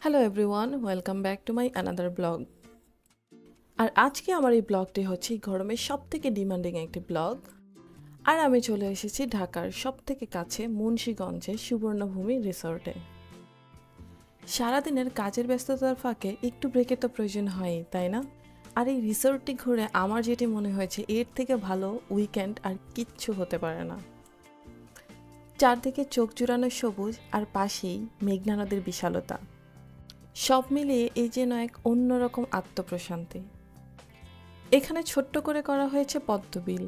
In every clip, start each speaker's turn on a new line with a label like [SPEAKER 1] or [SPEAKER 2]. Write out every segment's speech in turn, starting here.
[SPEAKER 1] Hello everyone, welcome back to my another blog. আর আজকে আমার এই ব্লগটি হচ্ছে গরমের সবথেকে ডিমান্ডিং একটি ব্লগ। আর আমি চলে এসেছি ঢাকার সবথেকে কাছে মুন্সিগঞ্জে সুবর্ণভূমি রিসোর্টে। সারাদিনের কাজের ব্যস্ততার ফাঁকে একটু ব্রেকের তো প্রয়োজন হয়ই, তাই না? আর এই রিসোর্টটি ঘুরে আমার যেটি মনে হয়েছে এর থেকে ভালো উইকেন্ড আর কিচ্ছু হতে পারে না। চারদিকে চোখ জুড়ানো সবুজ আর পাশেই মেঘনা নদীর বিশালতা, সব মিলিয়ে এই যেন এক অন্যরকম আত্মপ্রশান্তি। এখানে ছোট্ট করে করা হয়েছে পদ্মবিল।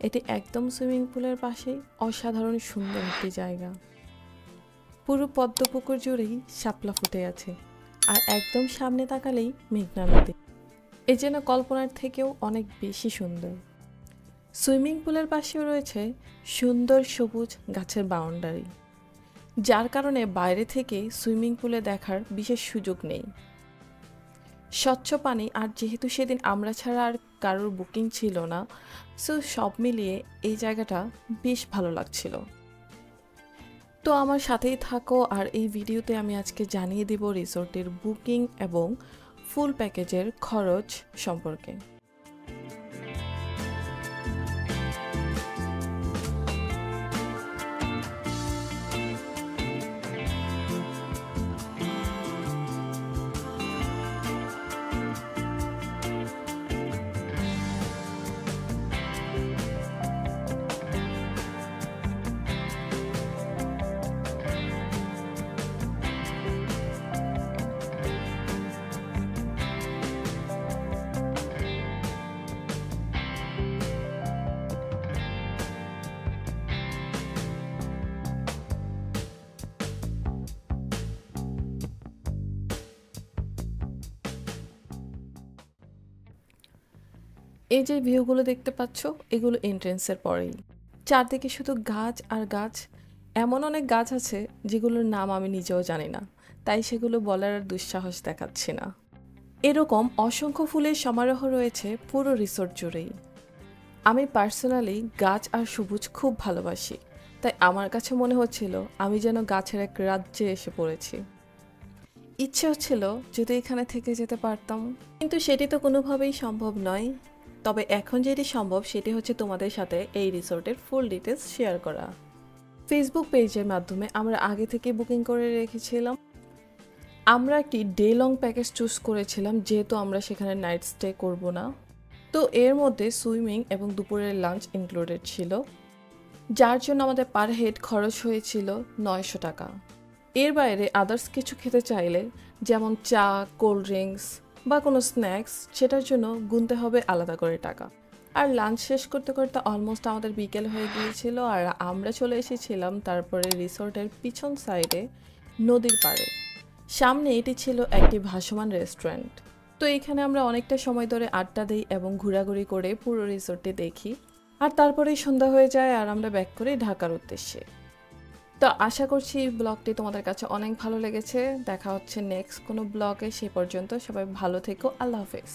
[SPEAKER 1] এটি একদম সুইমিং পুলের পাশেই অসাধারণ সুন্দর একটি জায়গা। পুরো পদ্মপুকুর জুড়েই শাপলা ফুটে আছে, আর একদম সামনে তাকালেই মেঘনা নদী। এ যেন কল্পনার থেকেও অনেক বেশি সুন্দর। সুইমিং পুলের পাশেও রয়েছে সুন্দর সবুজ গাছের বাউন্ডারি, যার কারণে বাইরে থেকে সুইমিং পুলে দেখার বিশেষ সুযোগ নেই। স্বচ্ছ পানি, আর যেহেতু সেদিন আমরা ছাড়া আর কারোর বুকিং ছিল না, সো সব মিলিয়ে এই জায়গাটা বেশ ভালো লাগছিল। তো আমার সাথেই থাকো, আর এই ভিডিওতে আমি আজকে জানিয়ে দেব রিসোর্টের বুকিং এবং ফুল প্যাকেজের খরচ সম্পর্কে। এই যে ভিউগুলো দেখতে পাচ্ছ, এগুলো এন্ট্রেন্সের পরেই। চারদিকে শুধু গাছ আর গাছ। এমন অনেক গাছ আছে যেগুলোর নাম আমি নিজেও জানি না, তাই সেগুলো বলার আর দুঃসাহস দেখাচ্ছি না। এরকম অসংখ্য ফুলের সমারোহ রয়েছে পুরো রিসোর্ট জুড়েই। আমি পার্সোনালি গাছ আর সবুজ খুব ভালোবাসি, তাই আমার কাছে মনে হচ্ছিল আমি যেন গাছের এক রাজ্যে এসে পড়েছি। ইচ্ছে হচ্ছিল যদি এখানে থেকে যেতে পারতাম, কিন্তু সেটি তো কোনোভাবেই সম্ভব নয়। তবে এখন যেটি সম্ভব সেটি হচ্ছে তোমাদের সাথে এই রিসোর্টের ফুল ডিটেলস শেয়ার করা। ফেসবুক পেজের মাধ্যমে আমরা আগে থেকে বুকিং করে রেখেছিলাম। আমরা একটি ডে লং প্যাকেজ চুজ করেছিলাম, যেহেতু আমরা সেখানে নাইট স্টে করব না। তো এর মধ্যে সুইমিং এবং দুপুরের লাঞ্চ ইনক্লুডেড ছিল, যার জন্য আমাদের পার হেড খরচ হয়েছিল 900 টাকা। এর বাইরে আদার্স কিছু খেতে চাইলে, যেমন চা, কোল্ড ড্রিঙ্কস বা কোনো স্ন্যাক্স, সেটার জন্য গুনতে হবে আলাদা করে টাকা। আর লাঞ্চ শেষ করতে করতে অলমোস্ট আমাদের বিকেল হয়ে গিয়েছিল, আর আমরা চলে এসেছিলাম তারপরে রিসোর্টের পিছন সাইডে নদীর পাড়ে। সামনে এটি ছিল একটি ভাসমান রেস্টুরেন্ট। তো এখানে আমরা অনেকটা সময় ধরে আড্ডা দিই এবং ঘোরাঘুরি করে পুরো রিসোর্টটি দেখি। আর তারপরেই সন্ধ্যা হয়ে যায় আর আমরা ব্যাক করি ঢাকার উদ্দেশ্যে। তো আশা করছি এই ব্লগটি তোমাদের কাছে অনেক ভালো লেগেছে। দেখা হচ্ছে নেক্সট কোনো ব্লগে। সে পর্যন্ত সবাই ভালো থেকো। আল্লাহ হাফেজ।